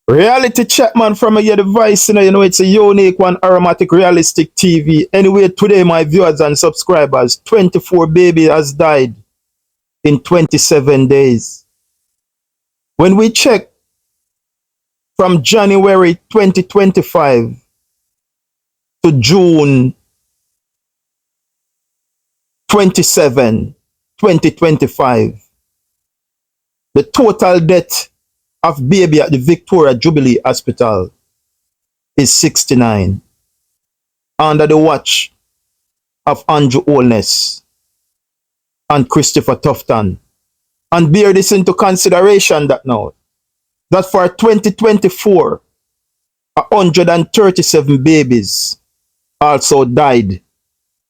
Reality check, man, from your device, you know, it's a unique one, aromatic, realistic TV. Anyway, today, my viewers and subscribers, 24 baby has died in 27 days. When we check from January 2025 to June 27, 2025, the total death of baby at the Victoria Jubilee Hospital is 69, under the watch of Andrew HOLNESS and Christopher Tufton. And bear this into consideration that now, that for 2024, 137 babies also died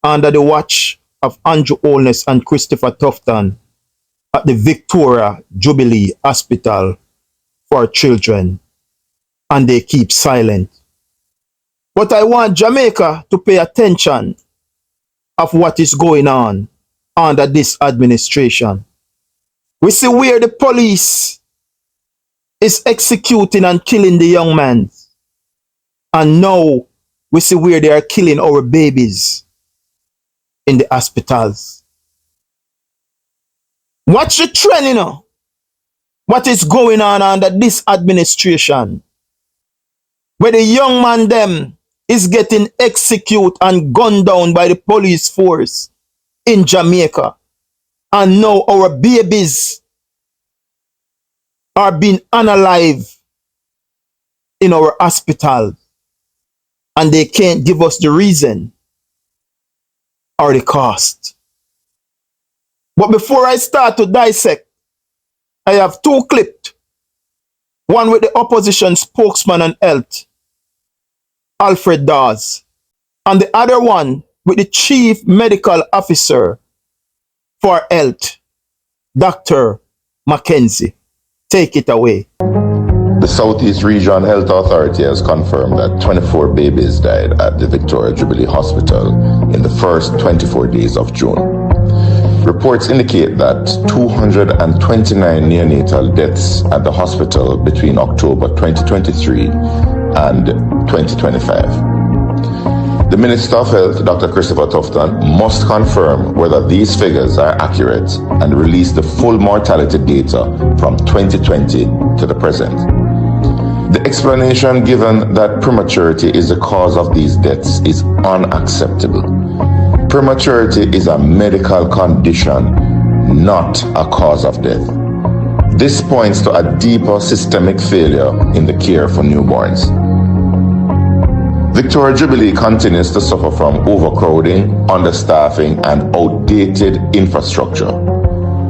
under the watch of Andrew HOLNESS and Christopher Tufton at the Victoria Jubilee Hospital for children, and they keep silent. But I want Jamaica to pay attention of what is going on under this administration. We see where the police is executing and killing the young men, and now we see where they are killing our babies in the hospitals. Watch the trend, you know. What is going on under this administration, where the young man them is getting executed and gunned down by the police force in Jamaica, and now our babies are being unalive in our hospital, and they can't give us the reason or the cost. But before I start to dissect, I have two clips, one with the opposition spokesman on health, Alfred Dawes, and the other one with the chief medical officer for health, Dr. Mackenzie. Take it away. The Southeast Region Health Authority has confirmed that 24 babies died at the Victoria Jubilee Hospital in the first 24 days of June. Reports indicate that 229 neonatal deaths at the hospital between October 2023 and 2025. The Minister of Health, Dr. Christopher Tufton, must confirm whether these figures are accurate and release the full mortality data from 2020 to the present. The explanation given that prematurity is the cause of these deaths is unacceptable. Prematurity is a medical condition, not a cause of death. This points to a deeper systemic failure in the care for newborns. Victoria Jubilee continues to suffer from overcrowding, understaffing, and outdated infrastructure.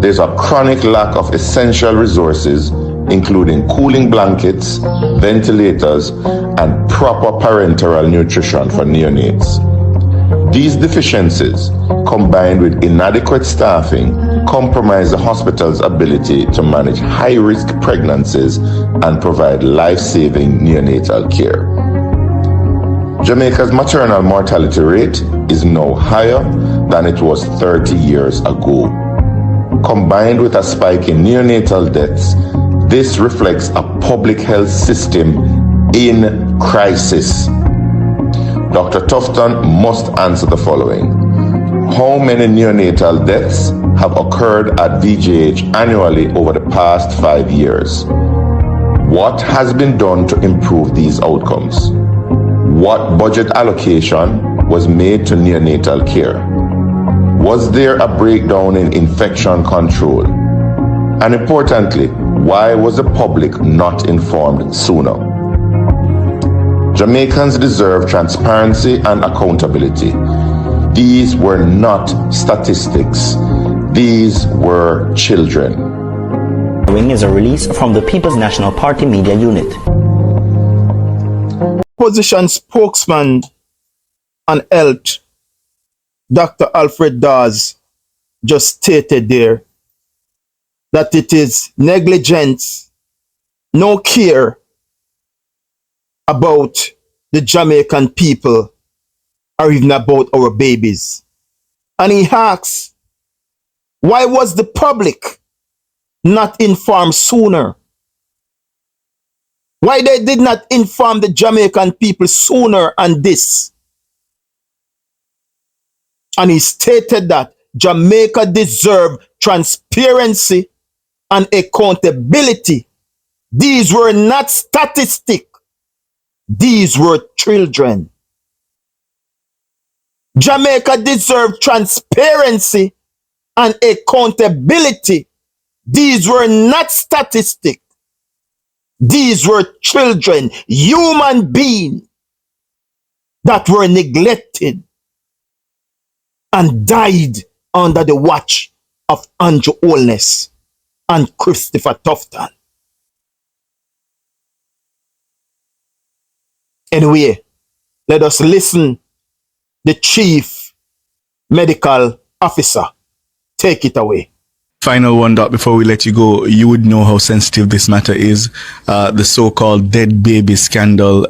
There's a chronic lack of essential resources, including cooling blankets, ventilators, and proper parenteral nutrition for neonates. These deficiencies, combined with inadequate staffing, compromise the hospital's ability to manage high-risk pregnancies and provide life-saving neonatal care. Jamaica's maternal mortality rate is now higher than it was 30 years ago. Combined with a spike in neonatal deaths, this reflects a public health system in crisis. Dr. Tufton must answer the following. How many neonatal deaths have occurred at VJH annually over the past 5 years? What has been done to improve these outcomes? What budget allocation was made to neonatal care? Was there a breakdown in infection control? And importantly, why was the public not informed sooner? Jamaicans deserve transparency and accountability. These were not statistics. These were children. Is a release from the People's National Party Media Unit. Opposition spokesman on health, Dr. Alfred Dawes, just stated there that it is negligence, no care about the Jamaican people or even about our babies. And he asks, why was the public not informed sooner? Why they did not inform the Jamaican people sooner on this? And he stated that Jamaica deserved transparency and accountability. These were not statistics. These were children. Jamaica deserved transparency and accountability. These were not statistics. These were children, human beings that were neglected and died under the watch of Andrew HOLNESS and Christopher Tufton. Anyway, let us listen the Chief Medical Officer. Take it away. Final one, Doc, before we let you go, you would know how sensitive this matter is. The so-called dead baby scandal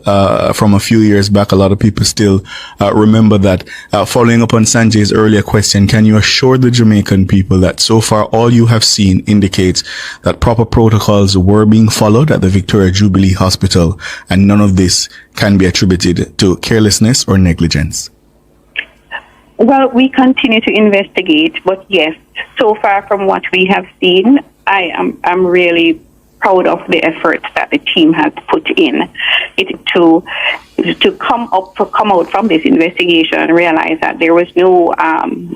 from a few years back, a lot of people still remember that. Following up on Sanjay's earlier question, can you assure the Jamaican people that so far all you have seen indicates that proper protocols were being followed at the Victoria Jubilee Hospital and none of this can be attributed to carelessness or negligence? Well, we continue to investigate, but yes, so far from what we have seen, I'm really proud of the efforts that the team has put in to come out from this investigation and realize that there was no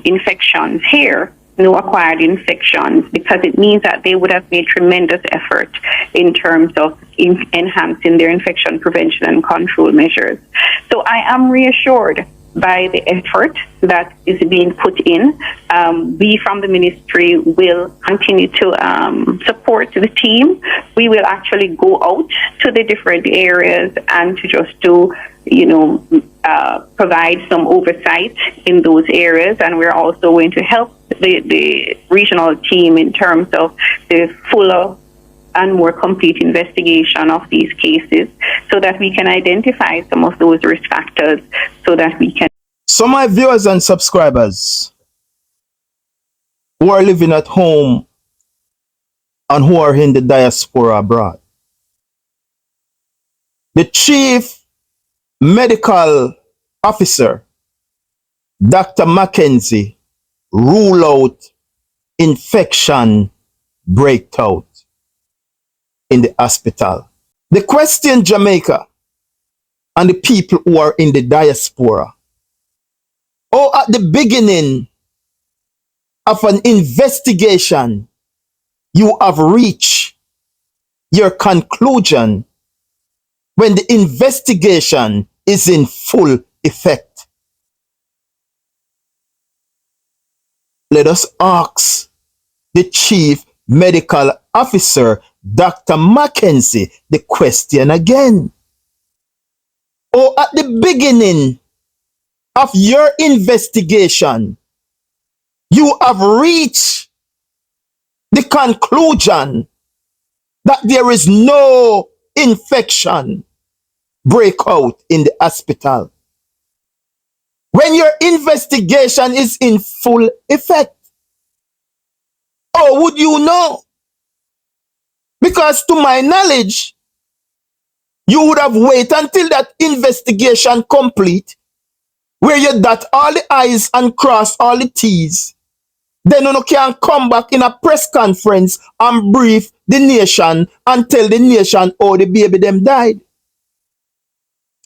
infections here, no acquired infections, because it means that they would have made tremendous effort in terms of enhancing their infection prevention and control measures. So I am reassured by the effort that is being put in. We from the ministry will continue to support the team. We will actually go out to the different areas and to just do, provide some oversight in those areas. And we're also going to help the regional team in terms of the fuller and more complete investigation of these cases so that we can identify some of those risk factors so that we can. So my viewers and subscribers who are living at home and who are in the diaspora abroad, the Chief Medical Officer, Dr. Mackenzie, ruled out infection breakout in the hospital. The question, Jamaica and the people who are in the diaspora, at the beginning of an investigation, you have reached your conclusion when the investigation is in full effect. Let us ask the Chief Medical Officer, Dr. Mackenzie, the question again. At the beginning of your investigation, you have reached the conclusion that there is no infection breakout in the hospital. When your investigation is in full effect, how would you know? Because to my knowledge, you would have waited until that investigation complete, where you dot all the I's and cross all the T's. Then you can come back in a press conference and brief the nation and tell the nation how the baby them died.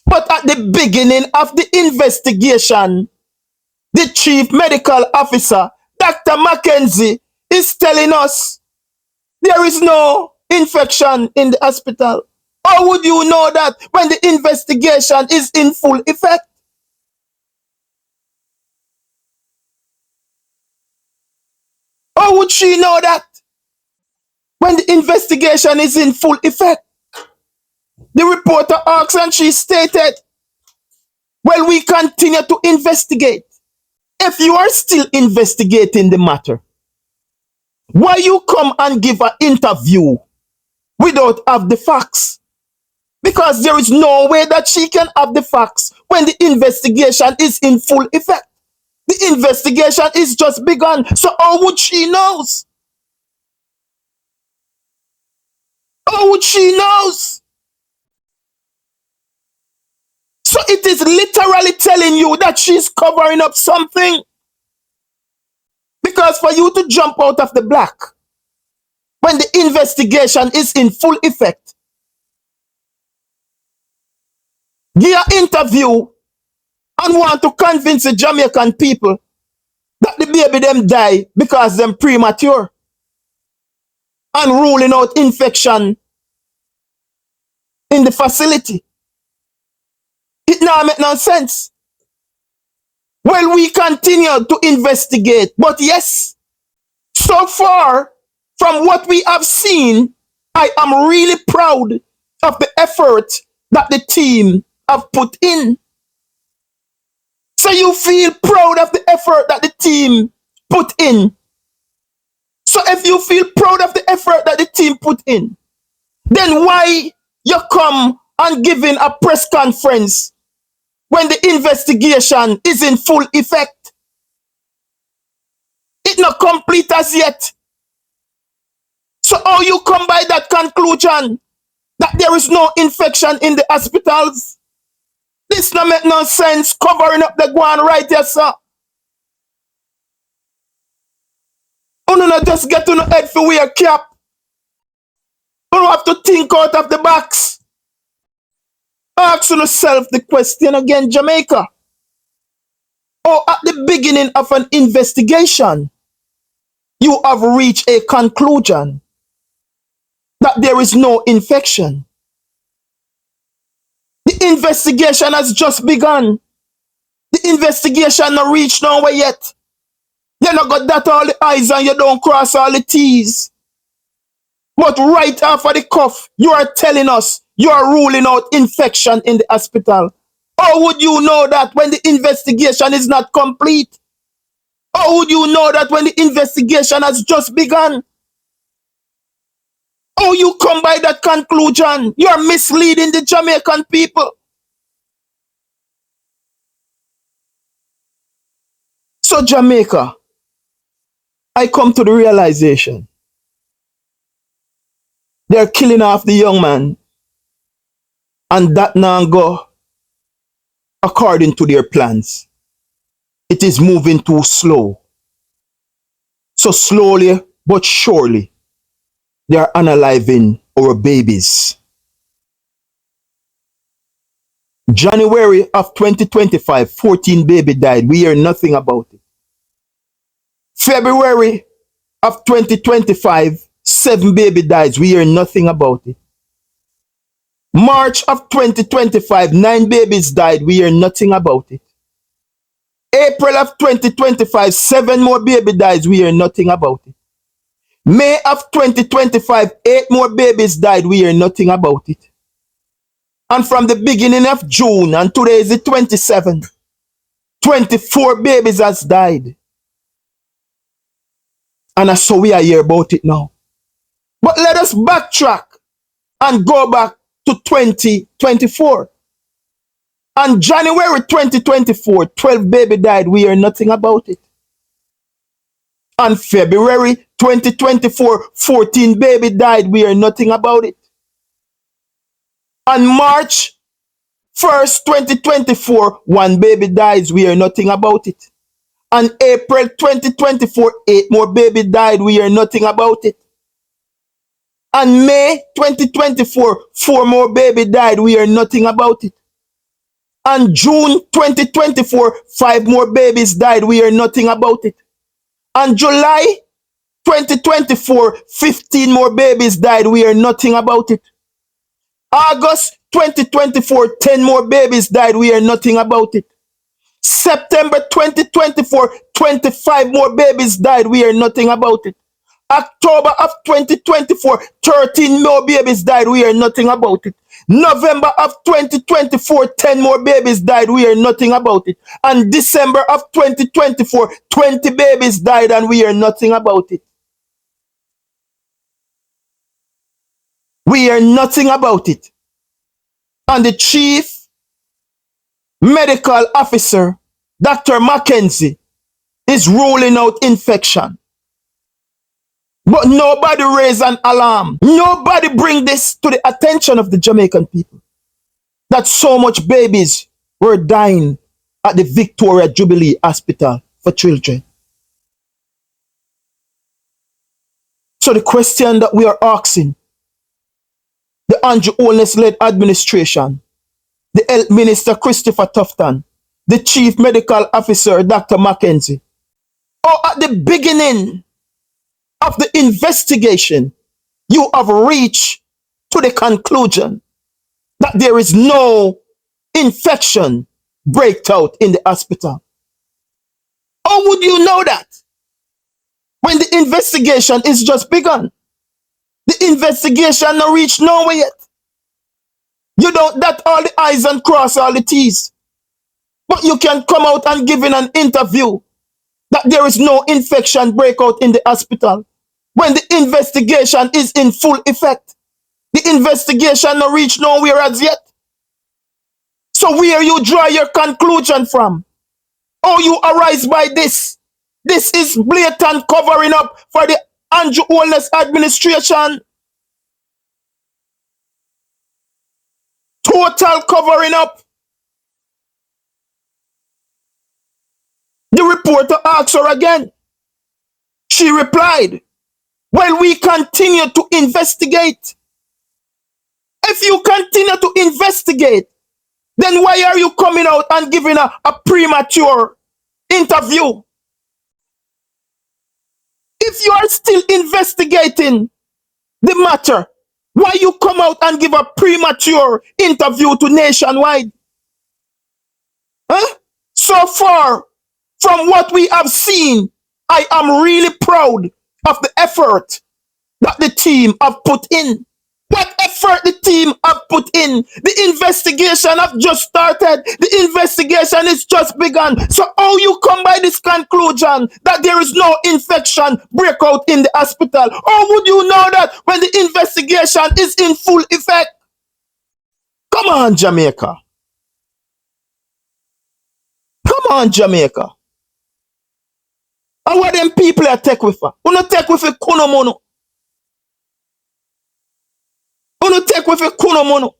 But at the beginning of the investigation, the Chief Medical Officer, Dr. Mackenzie, is telling us there is no infection in the hospital. How would you know that when the investigation is in full effect? How would she know that when the investigation is in full effect? The reporter asked and she stated, well, we continue to investigate. If you are still investigating the matter, why you come and give an interview without have the facts? Because there is no way that she can have the facts when the investigation is in full effect. The investigation is just begun. So how would she knows? How would she knows? So it is literally telling you that she's covering up something. Because for you to jump out of the black when the investigation is in full effect, give an interview and want to convince the Jamaican people that the baby them die because them premature and ruling out infection in the facility. It now make no sense. Well, we continue to investigate, but yes, so far from what we have seen, I am really proud of the effort that the team have put in. So you feel proud of the effort that the team put in. So if you feel proud of the effort that the team put in, then why you come and giving a press conference when the investigation is in full effect? It's not complete as yet. So how you come by that conclusion that there is no infection in the hospitals? This no make no sense, covering up the ground right here, sir. You don't just get on the head for wear cap. You don't have to think out of the box. Ask yourself the question again, Jamaica. Or at the beginning of an investigation, you have reached a conclusion that there is no infection. The investigation has just begun. The investigation not reached nowhere yet. You not got that all the I's and you don't cross all the T's. But right after the cuff, you are telling us you are ruling out infection in the hospital. How would you know that when the investigation is not complete? How would you know that when the investigation has just begun? How you come by that conclusion? You are misleading the Jamaican people. So Jamaica, I come to the realization they're killing off the young man, and that now go according to their plans. It is moving too slow. So slowly but surely, they are unaliving our babies. January of 2025, 14 baby died. We hear nothing about it. February of 2025, 7 baby died. We hear nothing about it. March of 2025, 9 babies died. We hear nothing about it. April of 2025, 7 more baby died. We hear nothing about it. May of 2025, 8 more babies died. We hear nothing about it. And from the beginning of June, and today is the 27th, 24 babies has died. And so we are here about it now. But let us backtrack and go back to 2024. On January 2024, 12 baby died. We hear nothing about it. On February 2024, 14 baby died. We hear nothing about it. On March 1st, 2024, 1 baby dies. We hear nothing about it. On April 2024, 8 more baby died. We hear nothing about it. On May 2024, 4 more baby died. We hear nothing about it. On June 2024, 5 more babies died. We hear nothing about it. On July 2024, 15 more babies died. We hear nothing about it. August 2024, 10 more babies died. We hear nothing about it. September 2024, 25 more babies died. We hear nothing about it. October of 2024, 13 more babies died. We hear nothing about it. November of 2024, 10 more babies died. We hear nothing about it. And December of 2024, 20 babies died and we hear nothing about it. We hear nothing about it. And the chief medical officer, Dr. Mackenzie, is ruling out infection. But nobody raised an alarm. Nobody bring this to the attention of the Jamaican people. That so much babies were dying at the Victoria Jubilee Hospital for Children. So the question that we are asking the Andrew Holness-led administration, the Health Minister Christopher Tufton, the Chief Medical Officer Dr. Mackenzie, or at the beginning of the investigation, you have reached to the conclusion that there is no infection breakout in the hospital. How would you know that when the investigation is just begun? The investigation not reached nowhere yet. You don't dot all the I's and cross all the T's. But you can come out and give in an interview that there is no infection breakout in the hospital when the investigation is in full effect. The investigation not reached nowhere as yet. So where you draw your conclusion from? Or you arise by this? This is blatant covering up for the Andrew Holness administration. Total covering up. The reporter asked her again. She replied, well, we continue to investigate. If you continue to investigate, then why are you coming out and giving a premature interview? If you are still investigating the matter, why you come out and give a premature interview to Nationwide? Huh? So far, from what we have seen, I am really proud of the effort that the team have put in. What effort the team have put in? The investigation have just started. The investigation is just begun. So how you come by this conclusion that there is no infection breakout in the hospital? How would you know that when the investigation is in full effect? Come on, Jamaica. Come on, Jamaica. And what them people are take with her? Who not take with a kuno mono? Who not take with a kuno mono?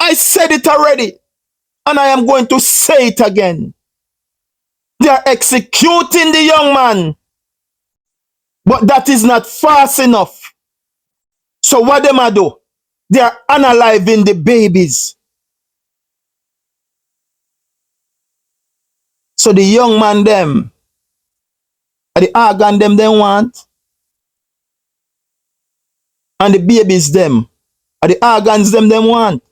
I said it already, and I am going to say it again. They are executing the young man, but that is not fast enough. So what them a do? They are unaliving the babies. So the young man them, the organ them want, and the babies them, the organs them want.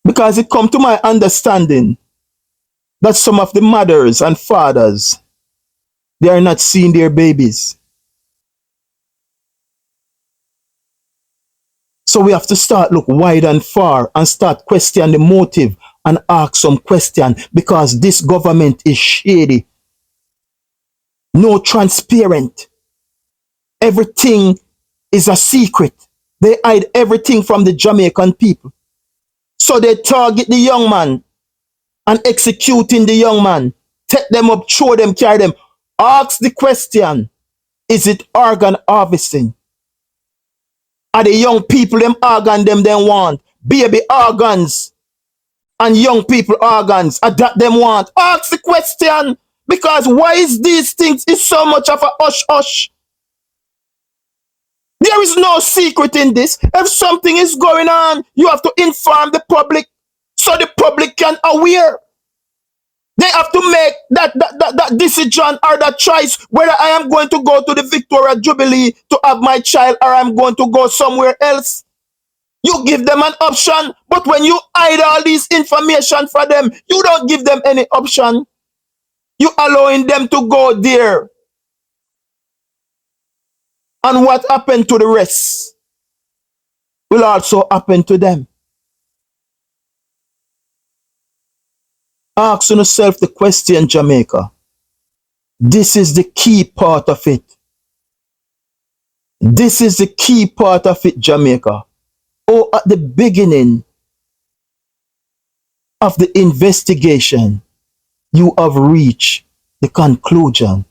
Because it come to my understanding that some of the mothers and fathers, they are not seeing their babies. So we have to start look wide and far and start question the motive and ask some question, because this government is shady. No transparent. Everything is a secret. They hide everything from the Jamaican people. So they target the young man and executing the young man. Take them up, throw them, carry them. Ask the question, is it organ harvesting? Are the young people them organ them want? Baby organs and young people organs, are that them want? Ask the question, because why is these things is so much of a hush-hush? There is no secret in this. If something is going on, you have to inform the public so the public can aware. They have to make that decision or that choice whether I am going to go to the Victoria Jubilee to have my child or I'm going to go somewhere else. You give them an option, but when you hide all this information for them, you don't give them any option. You allowing them to go there. And what happened to the rest will also happen to them. Ask yourself the question, Jamaica. This is the key part of it. This is the key part of it, Jamaica. Or at the beginning of the investigation, you have reached the conclusion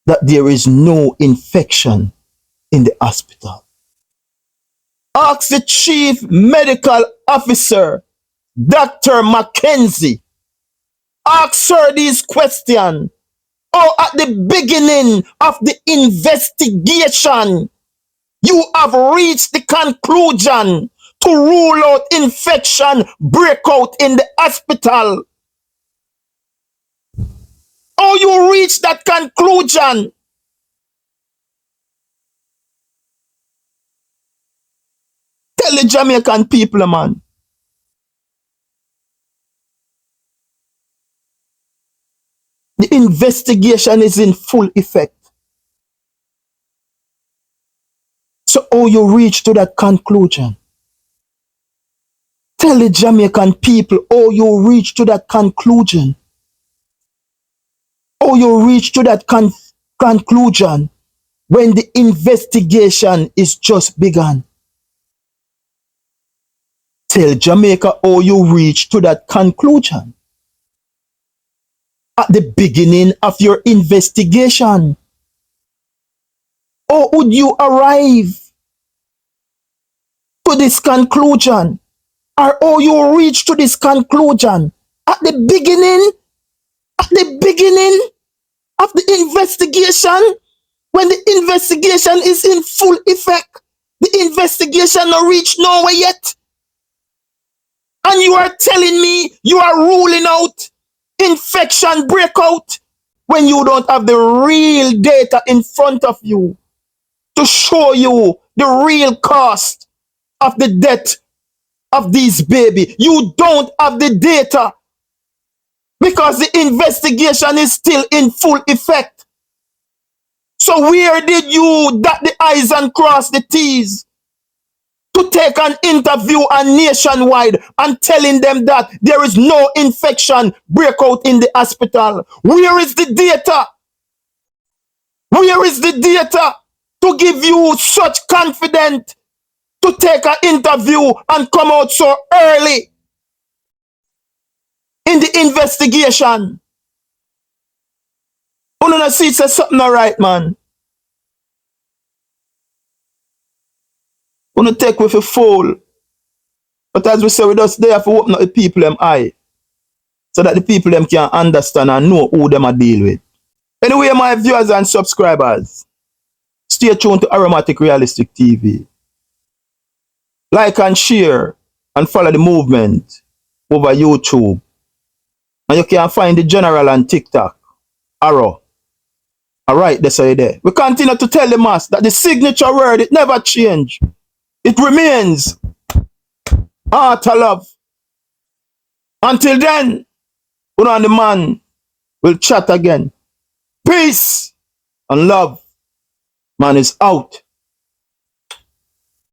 that there is no infection in the hospital. Ask the chief medical officer, Dr. Mackenzie. Ask her these questions. Or at the beginning of the investigation, you have reached the conclusion to rule out infection breakout in the hospital. Or you reach that conclusion. Tell the Jamaican people, man. The investigation is in full effect. So how you reach to that conclusion? Tell the Jamaican people how you reach to that conclusion. How you reach to that conclusion when the investigation is just begun. Tell Jamaica how you reach to that conclusion. At the beginning of your investigation. How would you arrive to this conclusion? Or how you reach to this conclusion? At the beginning of the investigation, when the investigation is in full effect, the investigation not reach nowhere yet. And you are telling me you are ruling out infection breakout when you don't have the real data in front of you to show you the real cost of the death of these baby. You don't have the data because the investigation is still in full effect. So where did you dot the I's and cross the T's to take an interview and nationwide and telling them that there is no infection breakout in the hospital? Where is the data? Where is the data to give you such confidence to take an interview and come out so early in the investigation? You don't see it's something not right, man. You don't take with a fool. But as we say, we just there to open up the people them eye so that the people them can understand and know who them are deal with. Anyway, my viewers and subscribers, stay tuned to Aromatic Realistic TV. Like and share and follow the movement over YouTube. And you can find the general on TikTok. Arrow. Alright, that's how you there. We continue to tell the mass that the signature word, it never change. It remains heart of love. Until then, Uno and the man will chat again. Peace and love. Man is out.